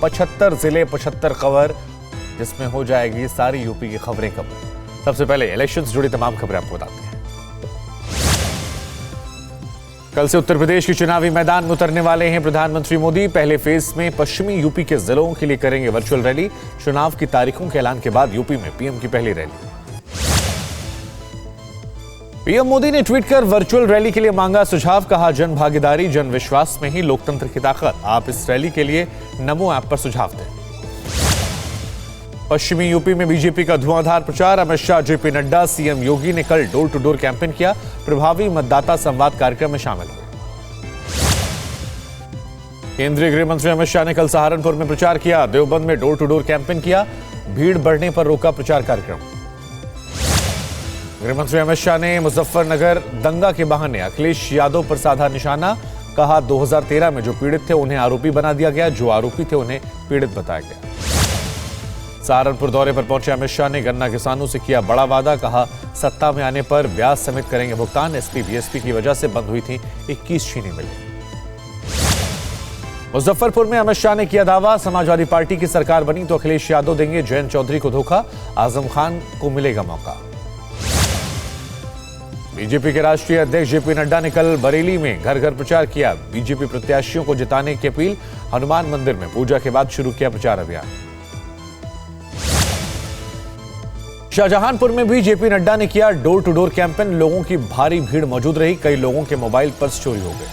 75 जिले 75 खबर, जिसमें हो जाएगी सारी यूपी की खबरें कवर। सबसे पहले इलेक्शन से जुड़ी तमाम खबरें आपको बताते हैं। कल से उत्तर प्रदेश के चुनावी मैदान में उतरने वाले हैं प्रधानमंत्री मोदी। पहले फेज में पश्चिमी यूपी के जिलों के लिए करेंगे वर्चुअल रैली। चुनाव की तारीखों के ऐलान के बाद यूपी में पीएम की पहली रैली। पीएम मोदी ने ट्वीट कर वर्चुअल रैली के लिए मांगा सुझाव। कहा, जन भागीदारी, जन विश्वास में ही लोकतंत्र की ताकत। आप इस रैली के लिए नमो ऐप पर सुझाव दें। पश्चिमी यूपी में बीजेपी का धुआंधार प्रचार। अमित शाह, जेपी नड्डा, सीएम योगी ने कल डोर टू डोर कैंपेन किया। प्रभावी मतदाता संवाद कार्यक्रम में शामिल हुए। केंद्रीय गृह मंत्री अमित शाह ने कल सहारनपुर में प्रचार किया। देवबंद में डोर टू डोर कैंपेन किया। भीड़ बढ़ने पर रोका प्रचार कार्यक्रम। गृह मंत्री अमित शाह ने मुजफ्फरनगर दंगा के बहाने अखिलेश यादव पर साधा निशाना। कहा, 2013 में जो पीड़ित थे उन्हें आरोपी बना दिया गया, जो आरोपी थे उन्हें पीड़ित बताया गया। सहारनपुर दौरे पर पहुंचे अमित शाह ने गन्ना किसानों से किया बड़ा वादा। कहा, सत्ता में आने पर ब्याज समेत करेंगे भुगतान। एसपी बीएसपी की वजह से बंद हुई थी 21 चीनी मिलें। मुजफ्फरपुर में अमित शाह ने किया दावा, समाजवादी पार्टी की सरकार बनी तो अखिलेश यादव देंगे जयंत चौधरी को धोखा। आजम खान को मिलेगा मौका। बीजेपी के राष्ट्रीय अध्यक्ष जेपी नड्डा ने कल बरेली में घर घर प्रचार किया। बीजेपी प्रत्याशियों को जिताने की अपील। हनुमान मंदिर में पूजा के बाद शुरू किया प्रचार अभियान। शाहजहांपुर में भी जेपी नड्डा ने किया डोर टू डोर कैंपेन। लोगों की भारी भीड़ मौजूद रही। कई लोगों के मोबाइल पर्स चोरी हो गए।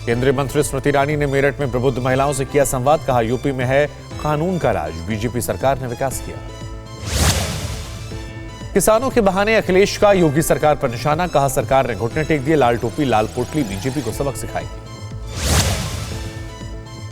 केंद्रीय मंत्री स्मृति ईरानी ने मेरठ में प्रबुद्ध महिलाओं से किया संवाद। कहा, यूपी में है कानून का राज, बीजेपी सरकार ने विकास किया। किसानों के बहाने अखिलेश का योगी सरकार पर निशाना। कहा, सरकार ने घुटने टेक दिए। लाल टोपी लाल पोटली बीजेपी को सबक सिखाएगी।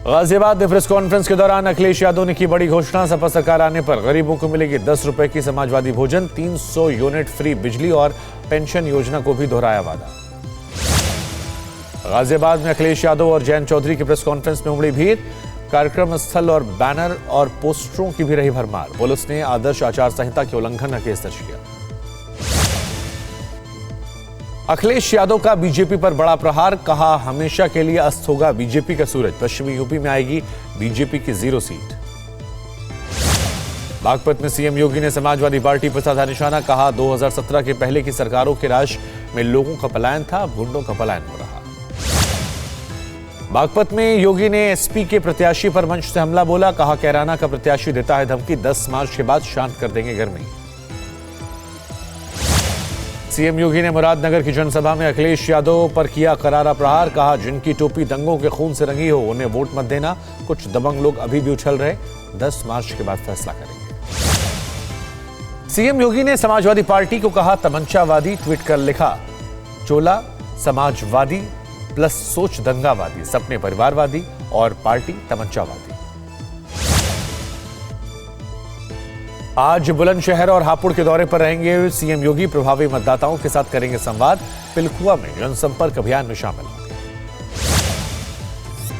गाजियाबाद में प्रेस कॉन्फ्रेंस के दौरान अखिलेश यादव ने की बड़ी घोषणा। सपा सरकार आने पर गरीबों को मिलेगी 10 रुपए की समाजवादी भोजन। 300 यूनिट फ्री बिजली और पेंशन योजना को भी दोहराया वादा। गाजियाबाद में अखिलेश यादव और जयंत चौधरी की प्रेस कॉन्फ्रेंस में उमड़ी भीड़। कार्यक्रम स्थल और बैनर और पोस्टरों की भी रही भरमार। पुलिस ने आदर्श आचार संहिता के उल्लंघन का केस दर्ज किया। अखिलेश यादव का बीजेपी पर बड़ा प्रहार। कहा, हमेशा के लिए अस्त होगा बीजेपी का सूरज। पश्चिमी यूपी में आएगी बीजेपी की 0 सीट। बागपत में सीएम योगी ने समाजवादी पार्टी पर साधा निशाना। कहा, 2017 के पहले की सरकारों के राज में लोगों का पलायन था, अब गुंडों का पलायन हो रहा। बागपत में योगी ने एसपी के प्रत्याशी पर मंच से हमला बोला। कहा, कैराना का प्रत्याशी देता है धमकी, 10 मार्च के बाद शांत कर देंगे गर्मी। सीएम योगी ने मुरादनगर की जनसभा में अखिलेश यादव पर किया करारा प्रहार। कहा, जिनकी टोपी दंगों के खून से रंगी हो उन्हें वोट मत देना। कुछ दबंग लोग अभी भी उछल रहे, 10 मार्च के बाद फैसला करेंगे। सीएम योगी ने समाजवादी पार्टी को कहा तमंचावादी। ट्वीट कर लिखा, चोला समाजवादी प्लस सोच दंगावादी, सपने परिवारवादी और पार्टी तमंचावादी। आज बुलंदशहर और हापुड़ के दौरे पर रहेंगे सीएम योगी। प्रभावी मतदाताओं के साथ करेंगे संवाद। पिलखुआ में जनसंपर्क अभियान में शामिल होंगे।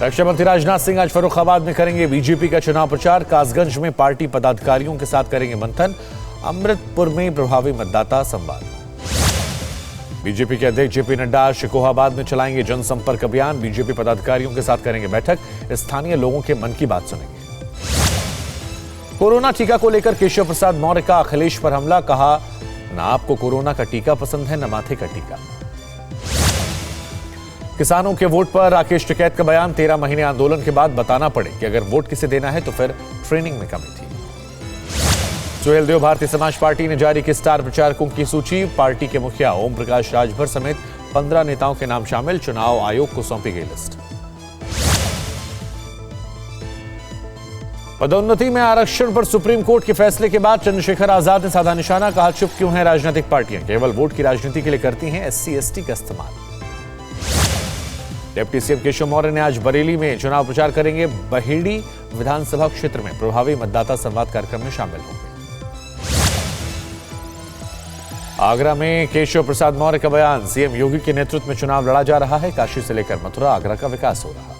रक्षा मंत्री राजनाथ सिंह आज फर्रुखाबाद में करेंगे बीजेपी का चुनाव प्रचार। कासगंज में पार्टी पदाधिकारियों के साथ करेंगे मंथन। अमृतपुर में प्रभावी मतदाता संवाद। बीजेपी के अध्यक्ष जेपी नड्डा शिकोहाबाद में चलाएंगे जनसंपर्क अभियान। बीजेपी पदाधिकारियों के साथ करेंगे बैठक। स्थानीय लोगों के मन की बात सुनेंगे। कोरोना टीका को लेकर केशव प्रसाद मौर्य का अखिलेश पर हमला। कहा, ना आपको कोरोना का टीका पसंद है, न माथे का टीका। किसानों के वोट पर राकेश टिकैत का बयान। 13 महीने आंदोलन के बाद बताना पड़े कि अगर वोट किसे देना है तो फिर ट्रेनिंग में कमी थी। सुहेल देव भारतीय समाज पार्टी ने जारी की स्टार प्रचारकों की सूची। पार्टी के मुखिया ओम प्रकाश राजभर समेत 15 नेताओं के नाम शामिल। चुनाव आयोग को सौंपी गई लिस्ट। पदोन्नति में आरक्षण पर सुप्रीम कोर्ट के फैसले के बाद चंद्रशेखर आजाद ने साधा निशाना। कहा, चुप क्यों हैं राजनीतिक पार्टियां, केवल वोट की राजनीति के लिए करती हैं SC ST का इस्तेमाल। डिप्टी सीएम केशव मौर्य ने आज बरेली में चुनाव प्रचार करेंगे। बहेड़ी विधानसभा क्षेत्र में प्रभावी मतदाता संवाद कार्यक्रम में शामिल होंगे। आगरा में केशव प्रसाद मौर्य का बयान। सीएम योगी के नेतृत्व में चुनाव लड़ा जा रहा है। काशी से लेकर मथुरा आगरा का विकास हो रहा।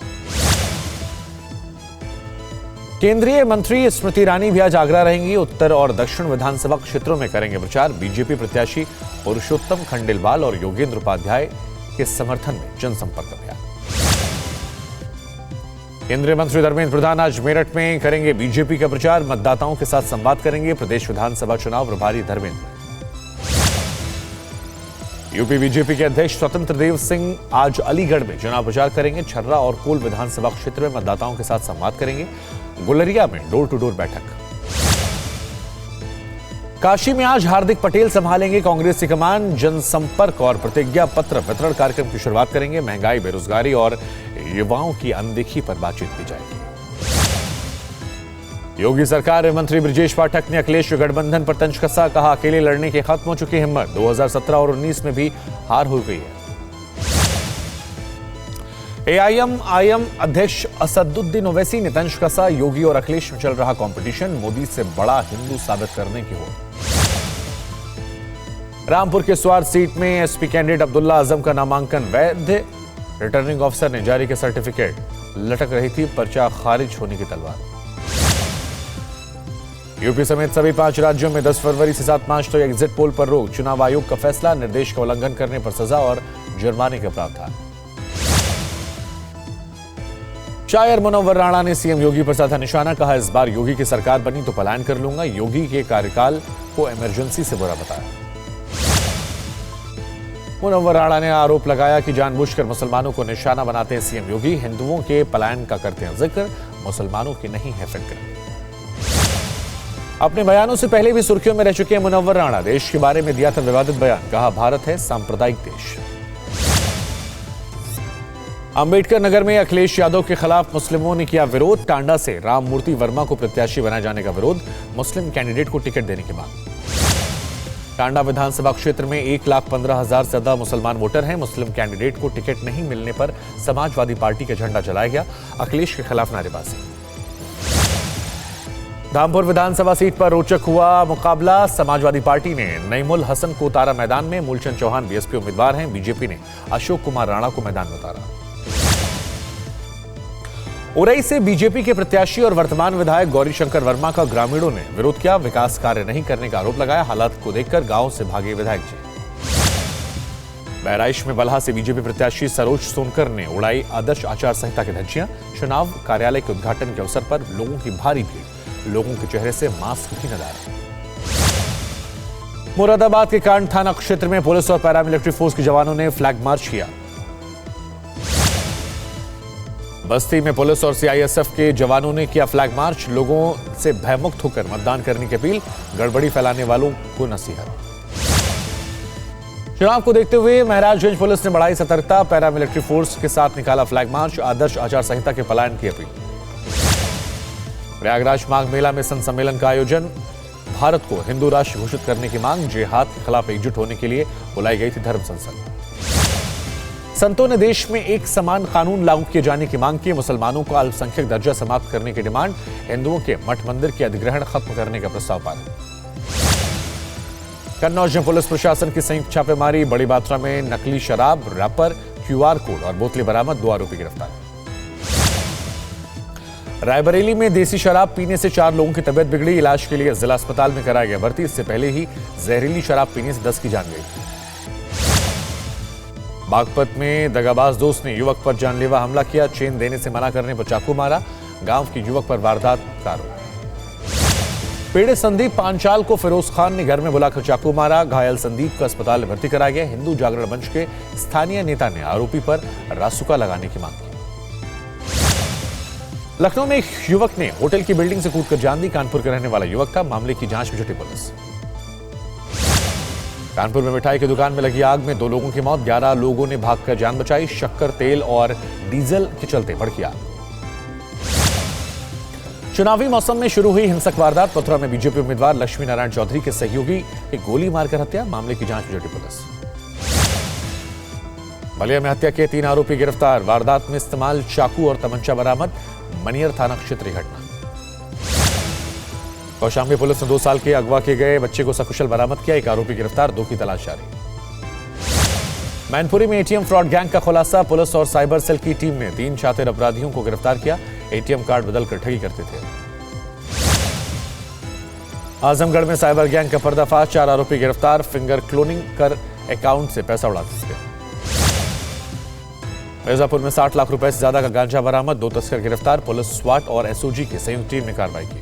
केंद्रीय मंत्री स्मृति ईरानी भी आज आगरा रहेंगी। उत्तर और दक्षिण विधानसभा क्षेत्रों में करेंगे प्रचार। बीजेपी प्रत्याशी पुरुषोत्तम खंडेलवाल और योगेंद्र उपाध्याय के समर्थन में जनसंपर्क अभियान। केंद्रीय मंत्री धर्मेंद्र प्रधान आज मेरठ में करेंगे बीजेपी का प्रचार, मतदाताओं के साथ संवाद करेंगे। प्रदेश विधानसभा चुनाव प्रभारी धर्मेंद्र। यूपी बीजेपी के अध्यक्ष स्वतंत्र देव सिंह आज अलीगढ़ में चुनाव प्रचार करेंगे। छर्रा और कोल विधानसभा क्षेत्र में मतदाताओं के साथ संवाद करेंगे। गुलरिया में डोर टू डोर बैठक। काशी में आज हार्दिक पटेल संभालेंगे कांग्रेस की कमान। जनसंपर्क और प्रतिज्ञा पत्र वितरण कार्यक्रम की शुरुआत करेंगे। महंगाई, बेरोजगारी और युवाओं की अनदेखी पर बातचीत की जाएगी। योगी सरकार में मंत्री ब्रजेश पाठक ने अखिलेश गठबंधन पर तंज कसा, कहा अकेले लड़ने की खत्म हो चुकी हिम्मत। 2017 और 19 में भी हार हो गई है। एआईएमआईएम अध्यक्ष असदुद्दीन ओवैसी ने तंज कसा, योगी और अखिलेश में चल रहा कंपटीशन मोदी से बड़ा हिंदू साबित करने की हो। रामपुर के स्वार सीट में एसपी कैंडिडेट अब्दुल्ला आजम का नामांकन वैध। रिटर्निंग ऑफिसर ने जारी किया सर्टिफिकेट। लटक रही थी पर्चा खारिज होने की तलवार। यूपी समेत सभी 5 राज्यों में 10 फरवरी से 7 मार्च तक एग्जिट पोल पर रोक। चुनाव आयोग का फैसला, निर्देश का उल्लंघन करने पर सजा और जुर्माने का प्रावधान। शायर मुनव्वर राणा ने सीएम योगी पर साधा निशाना, कहा इस बार योगी की सरकार बनी तो पलायन कर लूंगा। योगी के कार्यकाल को इमरजेंसी से बुरा बताया। मुनव्वर राणा ने आरोप लगाया कि जानबूझकर मुसलमानों को निशाना बनाते हैं सीएम योगी। हिंदुओं के पलायन का करते हैं जिक्र, मुसलमानों की नहीं है फिक्र। अपने बयानों से पहले भी सुर्खियों में रह चुके हैं मुनव्वर राणा। देश के बारे में दिया था विवादित बयान, कहा भारत है सांप्रदायिक देश। अंबेडकर नगर में अखिलेश यादव के खिलाफ मुस्लिमों ने किया विरोध। टांडा से राममूर्ति वर्मा को प्रत्याशी बनाए जाने का विरोध, मुस्लिम कैंडिडेट को टिकट देने की मांग। टांडा विधानसभा क्षेत्र में 1,15,000 से ज्यादा मुसलमान वोटर हैं। मुस्लिम कैंडिडेट को टिकट नहीं मिलने पर समाजवादी पार्टी का झंडा जलाया गया। अखिलेश के खिलाफ नारेबाजी। धामपुर विधानसभा सीट पर रोचक हुआ मुकाबला। समाजवादी पार्टी ने नईमुल हसन को उतारा मैदान में। मूलचंद चौहान बीएसपी उम्मीदवार हैं। बीजेपी ने अशोक कुमार राणा को मैदान में उतारा। उरई से बीजेपी के प्रत्याशी और वर्तमान विधायक गौरीशंकर वर्मा का ग्रामीणों ने विरोध किया। विकास कार्य नहीं करने का आरोप लगाया। हालात को देखकर गांव से भागे विधायक जी। बहराइच में बल्हा से बीजेपी प्रत्याशी सरोज सोनकर ने उड़ाई आदर्श आचार संहिता की धज्जियां। चुनाव कार्यालय के उद्घाटन के अवसर पर लोगों की भारी भीड़, लोगों के चेहरे से मास्क भी नजर आए। मुरादाबाद के कांड थाना क्षेत्र में पुलिस और पैरामिलिट्री फोर्स के जवानों ने फ्लैग मार्च किया। बस्ती में पुलिस और सीआईएसएफ के जवानों ने किया फ्लैग मार्च। लोगों से भयमुक्त होकर मतदान करने की अपील, गड़बड़ी फैलाने वालों को नसीहत। चुनाव को देखते हुए महाराजगंज पुलिस ने बढ़ाई सतर्कता। पैरामिलिट्री फोर्स के साथ निकाला फ्लैग मार्च। आदर्श आचार संहिता के पलायन की अपील। प्रयागराज माघ मेला में संत सम्मेलन का आयोजन। भारत को हिंदू राष्ट्र घोषित करने की मांग। जिहाद के खिलाफ एकजुट होने के लिए बुलाई गई थी धर्म संसद। संतों ने देश में एक समान कानून लागू किए जाने की मांग की। मुसलमानों को अल्पसंख्यक दर्जा समाप्त करने की डिमांड। हिंदुओं के मठ मंदिर के अधिग्रहण खत्म करने का प्रस्ताव पारित। कन्नौज में पुलिस प्रशासन की संयुक्त छापेमारी। बड़ी मात्रा में नकली शराब, रैपर, क्यूआर कोड और बोतलें बरामद। 2 आरोपी गिरफ्तार। रायबरेली में देसी शराब पीने से 4 लोगों की तबीयत बिगड़ी। इलाज के लिए जिला अस्पताल में कराया गया भर्ती। इससे पहले ही जहरीली शराब पीने से 10 की जान गई। बागपत में दगाबाज दोस्त ने युवक पर जानलेवा हमला किया। चेन देने से मना करने पर चाकू मारा। गांव के युवक पर वारदात का आरोप। पीड़ित संदीप पांचाल को फिरोज खान ने घर में बुलाकर चाकू मारा। घायल संदीप को अस्पताल में भर्ती कराया गया। हिंदू जागरण मंच के स्थानीय नेता ने आरोपी पर रासुका लगाने की मांग की। लखनऊ में एक युवक ने होटल की बिल्डिंग से कूदकर जान दी। कानपुर का रहने वाला युवक था। मामले की जांच में जुटी पुलिस। कानपुर में मिठाई की दुकान में लगी आग में 2 लोगों की मौत। 11 लोगों ने भागकर जान बचाई। शक्कर, तेल और डीजल के चलते भड़की आग। चुनावी मौसम में शुरू हुई हिंसक वारदात। मथुरा में बीजेपी उम्मीदवार लक्ष्मी नारायण चौधरी के सहयोगी की गोली मारकर हत्या। मामले की जांच में जुटी पुलिस। बलिया में हत्या के 3 आरोपी गिरफ्तार। वारदात में इस्तेमाल चाकू और तमंचा बरामद। मनियर थाना क्षेत्र घटना। कौशाम्बी पुलिस ने 2 साल के अगवा किए गए बच्चे को सकुशल बरामद किया। 1 आरोपी गिरफ्तार, 2 की तलाश जारी। मैनपुरी में एटीएम फ्रॉड गैंग का खुलासा। पुलिस और साइबर सेल की टीम ने 3 शातिर अपराधियों को गिरफ्तार किया। एटीएम कार्ड बदलकर ठगी करते थे। आजमगढ़ में साइबर गैंग का पर्दाफाश। 4 आरोपी गिरफ्तार। फिंगर क्लोनिंग कर अकाउंट से पैसा उड़ाते थे। मिर्जापुर में 60 लाख रुपए से ज्यादा का गांजा बरामद, 2 तस्कर गिरफ्तार, पुलिस, स्वाट और एसओजी की संयुक्त टीम ने कार्रवाई की।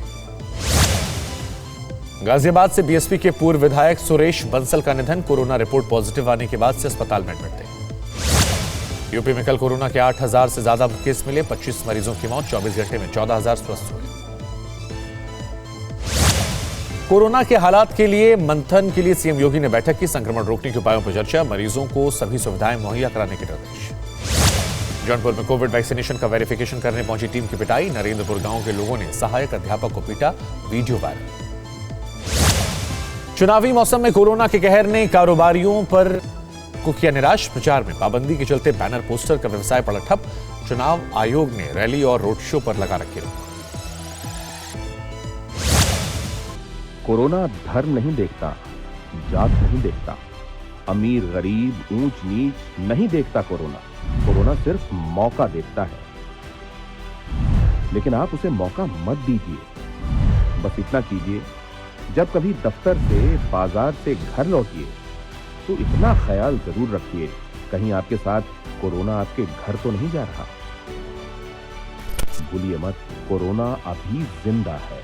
गाजियाबाद से बीएसपी के पूर्व विधायक सुरेश बंसल का निधन, कोरोना रिपोर्ट पॉजिटिव आने के बाद से अस्पताल में एडमिट थे। यूपी में कल कोरोना के 8,000 से ज्यादा केस मिले, 25 मरीजों की मौत, 24 घंटे में 14,000 स्वस्थ हुए। कोरोना के हालात के लिए मंथन के लिए सीएम योगी ने बैठक की, संक्रमण रोकने के उपायों पर चर्चा, मरीजों को सभी सुविधाएं मुहैया कराने के निर्देश। जौनपुर में कोविड वैक्सीनेशन का वेरिफिकेशन करने पहुंची टीम की पिटाई, नरेंद्रपुर गांव के लोगों ने सहायक अध्यापक को पीटा, वीडियो वायरल। चुनावी मौसम में कोरोना के कहर ने कारोबारियों पर को किया निराश, प्रचार में पाबंदी के चलते बैनर पोस्टर का व्यवसाय पड़ा ठप, चुनाव आयोग ने रैली और रोड शो पर लगा रखी रोक। कोरोना धर्म नहीं देखता, जात नहीं देखता, अमीर गरीब ऊंच नीच नहीं देखता। कोरोना सिर्फ मौका देखता है, लेकिन आप उसे मौका मत दीजिए। बस इतना कीजिए, जब कभी दफ्तर से बाजार से घर लौटिए तो इतना ख्याल जरूर रखिए कहीं आपके साथ कोरोना आपके घर तो नहीं जा रहा। भूलिए मत, कोरोना अभी जिंदा है।